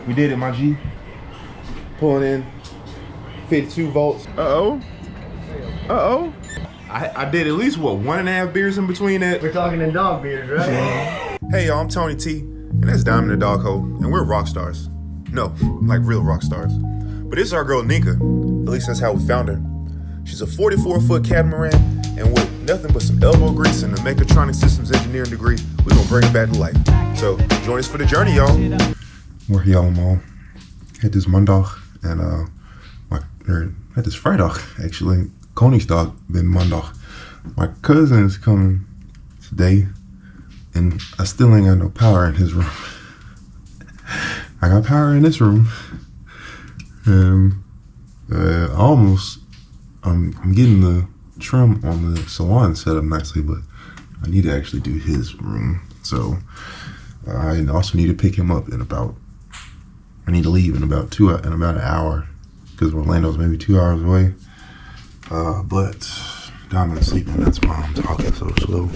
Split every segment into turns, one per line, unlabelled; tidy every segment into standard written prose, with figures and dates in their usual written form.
We did it, my G. Pulling in 52 volts. Uh-oh. Uh-oh. I did at least, what, 1.5 beers in between that?
We're talking in dog beers, right?
Hey, y'all, I'm Toeknee Tee, and that's Diamond the Dog Hole, and we're rock stars. No, like real rock stars. But this is our girl, Nienke. At least that's how we found her. She's a 44-foot Catamaran, and with nothing but some elbow grease and a mechatronic systems engineering degree, we're gonna bring it back to life. So, join us for the journey, y'all. We're here allemaal. Het is maandag, en het is vrijdag, actually. Koningsdag been maandag. My cousin is coming today, and I still ain't got no power in his room. I got power in this room. I'm getting the trim on the salon set up nicely, but I need to actually do his room. So I also need to pick him up I need to leave in about an hour, because Orlando's maybe 2 hours away. But Diamond's sleeping, that's why I'm talking so slow.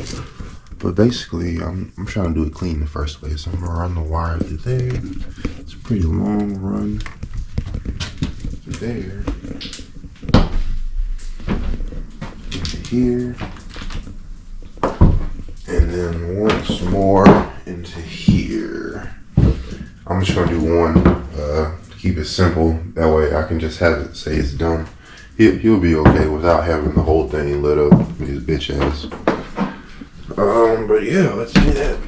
But basically, I'm trying to do it clean the first way. So I'm gonna run the wire through there. It's a pretty long run through there. Into here. And then once more into here. I'm just gonna do one to keep it simple. That way I can just have it say it's done. He'll be okay without having the whole thing lit up with his bitch ass. But yeah, let's do that.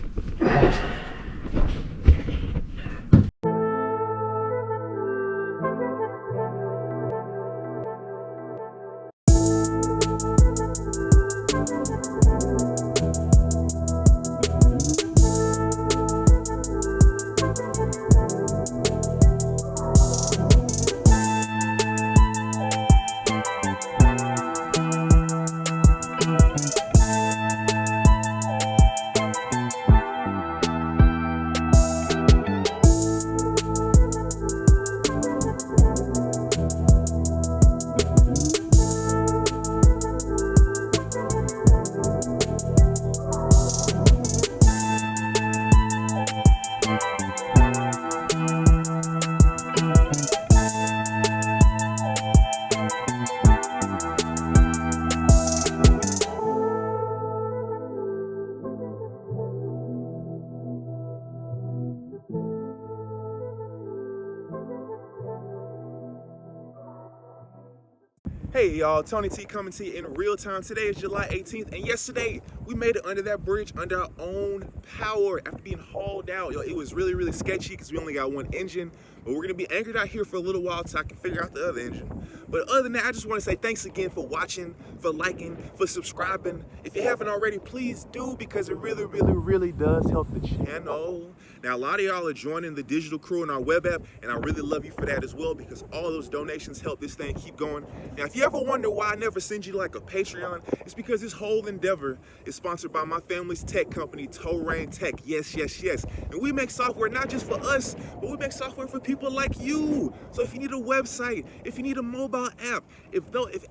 Hey y'all, Toeknee Tee coming to you in real time. Today is July 18th, and yesterday we made it under that bridge under our own power after being hauled out. Yo, it was really, really sketchy because we only got one engine, but we're gonna be anchored out here for a little while so I can figure out the other engine. But other than that, I just want to say thanks again for watching, for liking, for subscribing. If you haven't already, please do, because it really, really, really does help the channel. Now, a lot of y'all are joining the digital crew in our web app, and I really love you for that as well, because all those donations help this thing keep going. Now, if you ever wonder why I never send you like a Patreon, it's because this whole endeavor is sponsored by my family's tech company, Toeknee Tech. Yes, yes, yes. And we make software not just for us, but we make software for people like you. So if you need a website, if you need a mobile app, if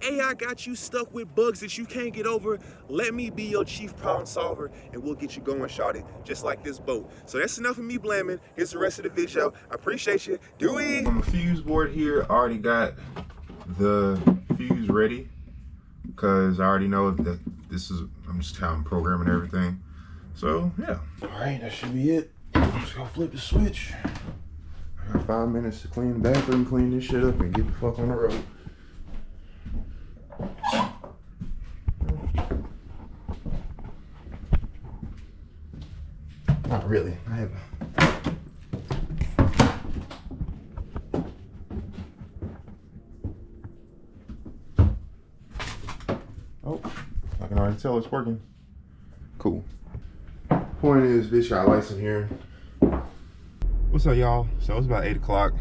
AI got you stuck with bugs that you can't get over, let me be your chief problem solver, and we'll get you going, shawty, just like this boat. So that's enough of me blamming. Here's the rest of the video. I appreciate you. Do it. On the fuse board here, I already got the fuse ready, because I already know that I'm just how I'm programming everything. So yeah. All right, that should be it. I'm just gonna flip the switch. I got 5 minutes to clean the bathroom, clean this shit up, and get the fuck on the road. Not really. I have oh, I can already tell it's working. Cool. Point is, bitch got lights in here. What's up, y'all? So it's about 8 o'clock.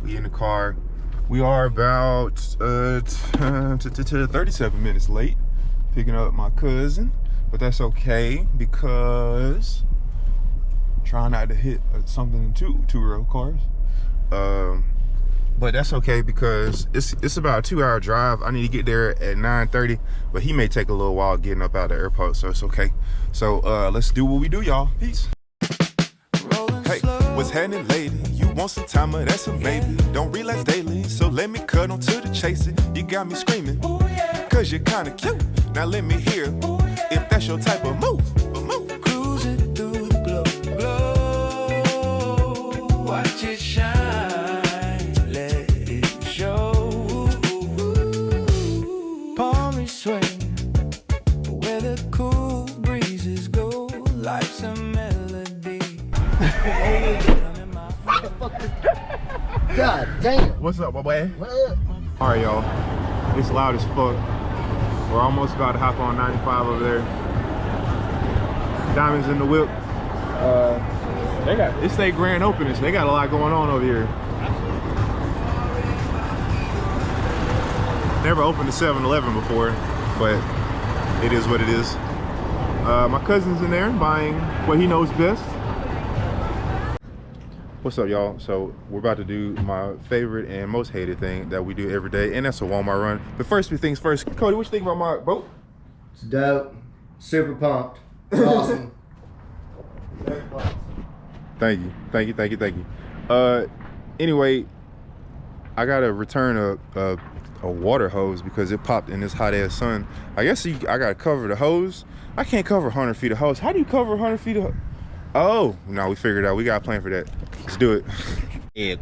We in the car. We are about 37 minutes late picking up my cousin, but that's okay because I'm trying not to hit something in two-row cars. But that's okay because it's about a 2-hour drive. I need to get there at 9:30, but he may take a little while getting up out of the airport, so it's okay. So let's do what we do, y'all. Peace. Hey, what's happening, lady? You want some time, but that's a maybe. Don't relax daily, so let me cut on to the chasing. You got me screaming, cause you're kinda cute. Now let me hear if that's your type of move.
Cruising through the glow, watch it shine, let it show. Palmy swing, where the cool breezes go. Life's a melody.
God damn.
What's up, my boy?
What up?
All right, y'all. It's loud as fuck. We're almost about to hop on 95 over there. Diamond's in the whip. It's their grand opening, so they got a lot going on over here. Never opened a 7-Eleven before, but it is what it is. My cousin's in there buying what he knows best. What's up, y'all? So we're about to do my favorite and most hated thing that we do every day, and that's a Walmart run. But first things first, Cody, what you think about my boat?
It's dope. Super pumped. It's awesome.
Thank you. Anyway, I gotta return a water hose because it popped in this hot ass sun. I guess I gotta cover the hose. I can't cover 100 feet of hose. How do you cover 100 feet of hose? Oh, no, we figured it out. We got a plan for that. Let's do it. Yeah.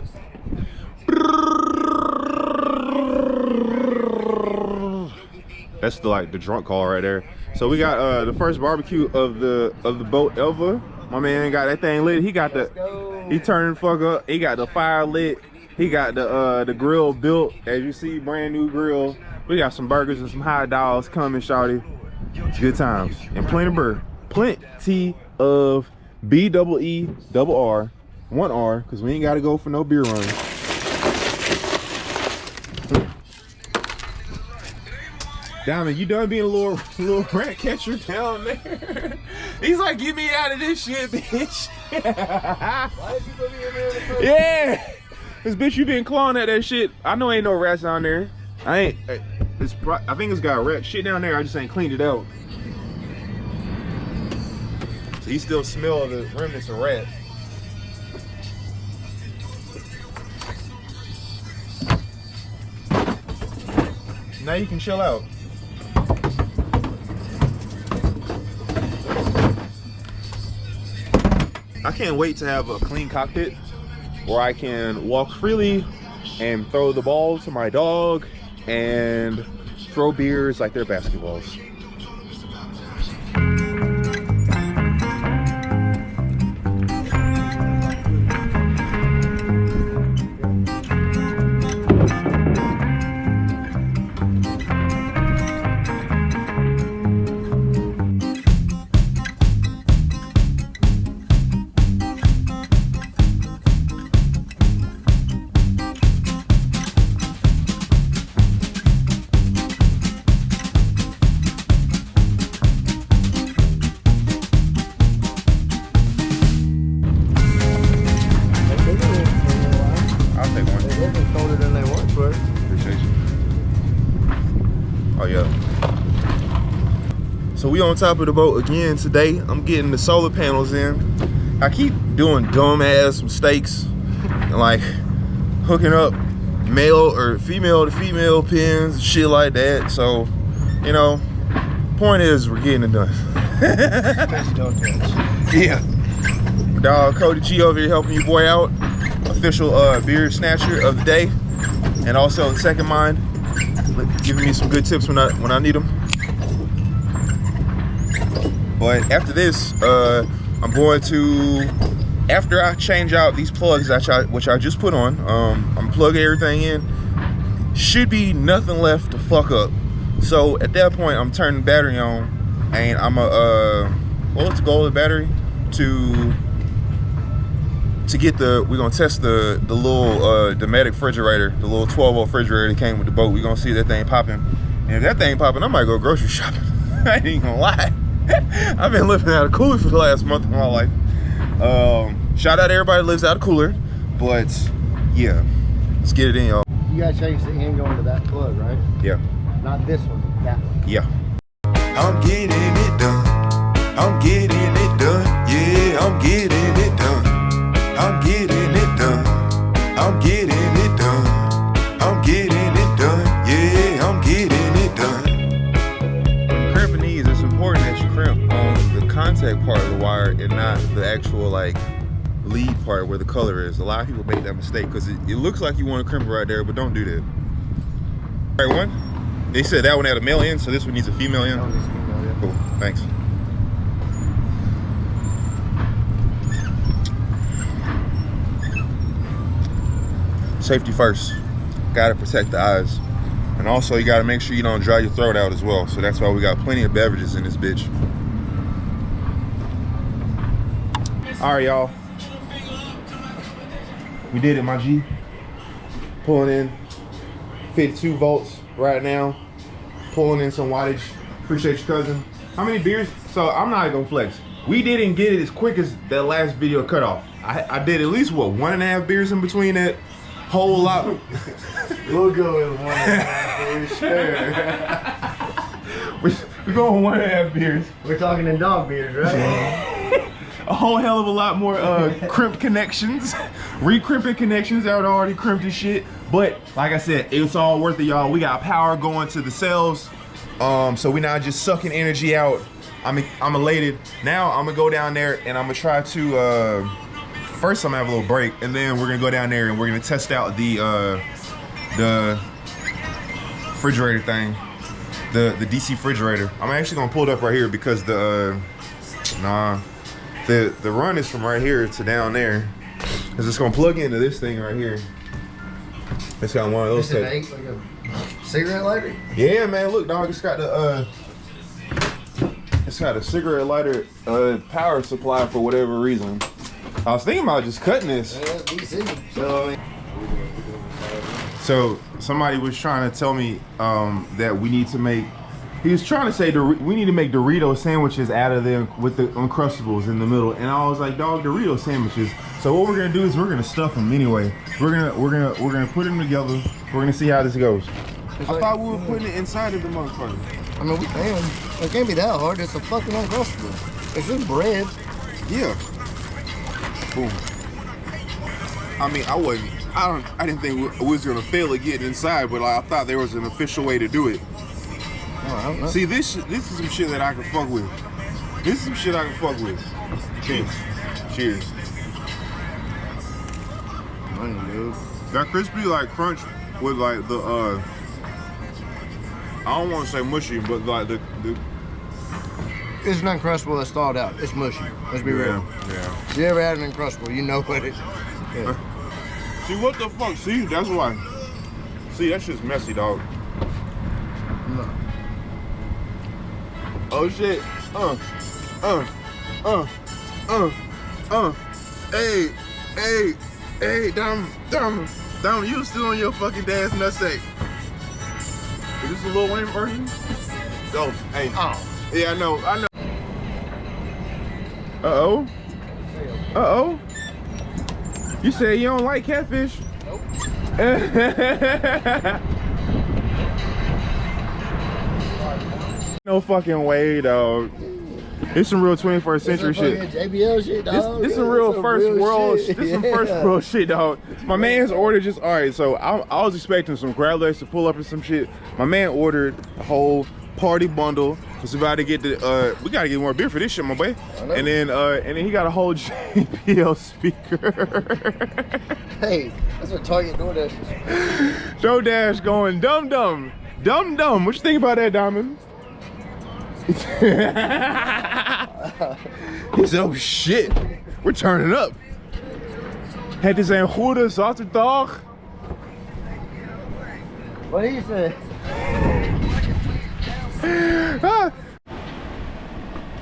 That's the drunk call right there. So we got the first barbecue of the boat ever. My man got that thing lit. He turned the fuck up. He got the fire lit. He got the grill built. As you see, brand new grill. We got some burgers and some hot dogs coming, shawty. Good times and plenty of BEER, 1 R, because we ain't got to go for no beer run. Diamond, you done being a little rat catcher down there? He's like, get me out of this shit, bitch.
Why did you put me in there in the first
Yeah, this bitch, you been clawing at that shit. I know ain't no rats down there. I think it's got rat shit down there. I just ain't cleaned it out. So you still smell the remnants of rats. Now you can chill out. I can't wait to have a clean cockpit where I can walk freely and throw the balls to my dog and throw beers like they're basketballs. So we on top of the boat again today. I'm getting the solar panels in. I keep doing dumb ass mistakes, like hooking up male or female to female pins and shit like that. So, you know, point is we're getting it done. Yeah. Dog Cody G over here helping you boy out. Official beard snatcher of the day, and also the second mind, giving me some good tips when I need them. But after this, I'm going to, after I change out these plugs which I just put on, I'm plugging everything in. Should be nothing left to fuck up. So at that point, I'm turning the battery on, and I'm what's the goal of the battery? To get we're gonna test the little Dometic refrigerator, the little 12-volt refrigerator that came with the boat. We're gonna see if that thing popping. And if that thing popping, I might go grocery shopping. I ain't even gonna lie. I've been living out of cooler for the last month of my life. Shout out to everybody that lives out of cooler. But yeah, let's get it in, y'all.
You gotta change the end going to that plug, right?
Yeah.
Not this one, that one.
Yeah.
I'm getting it done. I'm getting it done. Yeah, I'm getting it done. I'm getting it done.
actual like lead part where the color is. A lot of people make that mistake because it looks like you want to crimp it right there, but don't do that. All right, one. They said that one had a male end, so this one needs a female end.
That one needs a female, yeah.
Cool, thanks. Safety first. Gotta protect the eyes. And also you gotta make sure you don't dry your throat out as well. So that's why we got plenty of beverages in this bitch. All right, y'all. We did it, my G. Pulling in 52 volts right now. Pulling in some wattage. Appreciate you, cousin. How many beers? So I'm not gonna flex. We didn't get it as quick as that last video cut off. I did at least, what, 1.5 beers in between that whole lot.
We'll go with 1.5 for sure.
We're going 1.5 beers.
We're talking in dog beers, right?
A whole hell of a lot more crimp connections, re-crimping connections that were already crimped and shit. But like I said, it's all worth it, y'all. We got power going to the cells. So we now just sucking energy out. I'm elated. Now I'm gonna go down there and I'm gonna try to, first I'm gonna have a little break and then we're gonna go down there and we're gonna test out the refrigerator thing, the DC refrigerator. I'm actually gonna pull it up right here because the run is from right here to down there. Cause it's gonna plug into this thing right here. It's got one of those.
Like a cigarette lighter?
Yeah, man. Look, dog. It's got a cigarette lighter power supply for whatever reason. I was thinking about just cutting this.
Yeah, DC.
So somebody was trying to tell me that we need to make. He was trying to say we need to make Dorito sandwiches out of them with the Uncrustables in the middle, and I was like, dog, Dorito sandwiches. So what we're gonna do is we're gonna stuff them anyway. We're gonna put them together. We're gonna see how this goes. I thought we were putting it inside of the motherfucker.
I mean, we can. It can't be that hard. It's a fucking Uncrustable. It's just bread.
Yeah. Boom. I mean, I didn't think we was gonna fail at getting inside, but like, I thought there was an official way to do it.
Oh, I don't know.
See, this is some shit that I can fuck with. This is some shit I can fuck with. Cheers. Cheers.
Dude.
That crispy like crunch with like the I don't want to say mushy, but like the
It's an Uncrustable that's thawed out. It's mushy. Let's be real.
Yeah.
If you ever had an Uncrustable, you know what it is. Yeah.
See, what the fuck? See, that's why. See, that shit's messy, dog.
No.
Oh shit. Hey, Dom, you still on your fucking dad's nutsack. Is this a Lil Wayne version? Go. Hey.
Oh.
Yeah, I know. Uh-oh. Uh-oh. You say you don't like catfish?
Nope.
No fucking way, dog. It's some real 21st century shit.
JBL shit, dog.
This some real first world. This some first world shit, dog. My man's ordered just all right. So I was expecting some crab legs to pull up and some shit. My man ordered a whole party bundle. It's about to get the. We gotta get more beer for this shit, my boy. And then he got a whole JBL speaker.
Hey, that's what Target DoorDash is.
DoorDash going dumb. What you think about that, Diamond? He said, oh shit, we're turning up. Het is een goede zaterdag.
What did he say?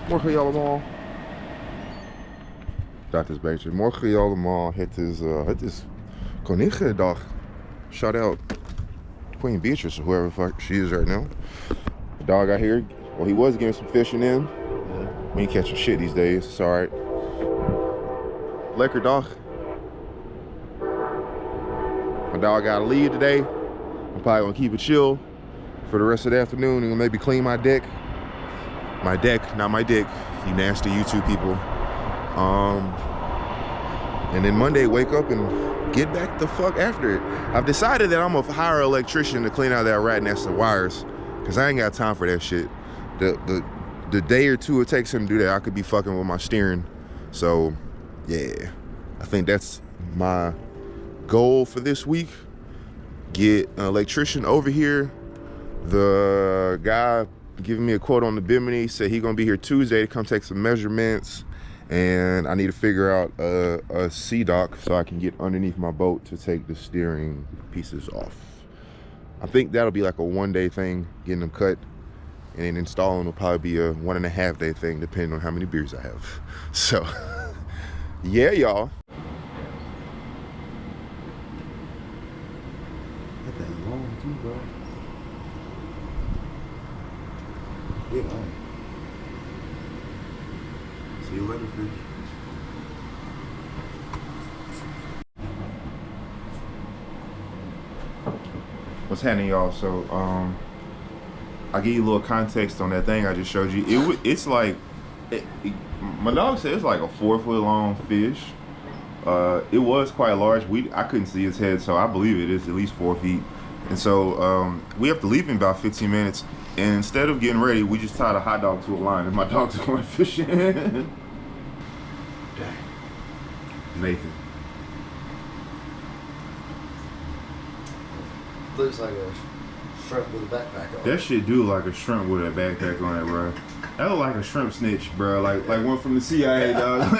Morgen jullie allemaal. Dat is beter. Morgen jullie allemaal. Het is Koninginnedag. Shout out Queen Beatrice or whoever the fuck she is right now. The dog out here. Well, he was getting some fishing in. Yeah. We ain't catching shit these days. It's all right. Lekker dog. My dog got to leave today. I'm probably gonna keep it chill for the rest of the afternoon and maybe clean my deck. My deck, not my dick. You nasty YouTube people. And then Monday, wake up and get back the fuck after it. I've decided that I'm gonna hire an electrician to clean out that rat nest of wires, cause I ain't got time for that shit. The day or two it takes him to do that, I could be fucking with my steering. So yeah, I think that's my goal for this week. Get an electrician over here. The guy giving me a quote on the Bimini said he's gonna be here Tuesday to come take some measurements, and I need to figure out a sea dock so I can get underneath my boat to take the steering pieces off. I think that'll be like a 1-day thing, getting them cut, and then installing will probably be a 1.5 day thing, depending on how many beers I have. So yeah, y'all.
That thing's long too, bro. Big line.
See you later, fish. What's happening, y'all? So I'll give you a little context on that thing I just showed you. It's like my dog said it's like a 4 foot long fish. It was quite large. I couldn't see his head, so I believe it is at least 4 feet. And so we have to leave in about 15 minutes. And instead of getting ready, we just tied a hot dog to a line, and my dog's going fishing. Dang. Nathan.
Looks like a shrimp with a backpack on.
That shit do like a shrimp with a backpack on it, bro. That look like a shrimp snitch, bro. Like one from the CIA, dog.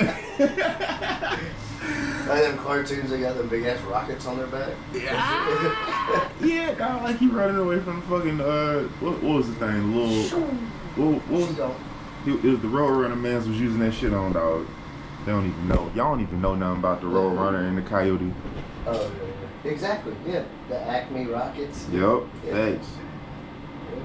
Like them cartoons, they got them big ass rockets on their back.
Yeah, yeah, dog. Like he running away from the fucking what was the thing? The little what was it was the Road Runner mans was using that shit on, dog. They don't even know. Y'all don't even know nothing about the Road Runner and the Coyote.
Oh yeah, exactly. Yeah, the Acme rockets.
Yep,
yeah.
thanks.
Yeah.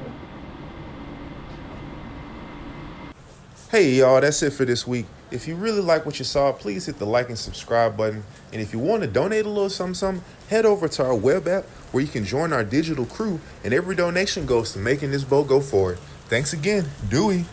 Hey y'all, that's it for this week. If you really like what you saw, please hit the like and subscribe button. And if you want to donate a little something, head over to our web app where you can join our digital crew, and every donation goes to making this boat go forward. Thanks again, Dewey.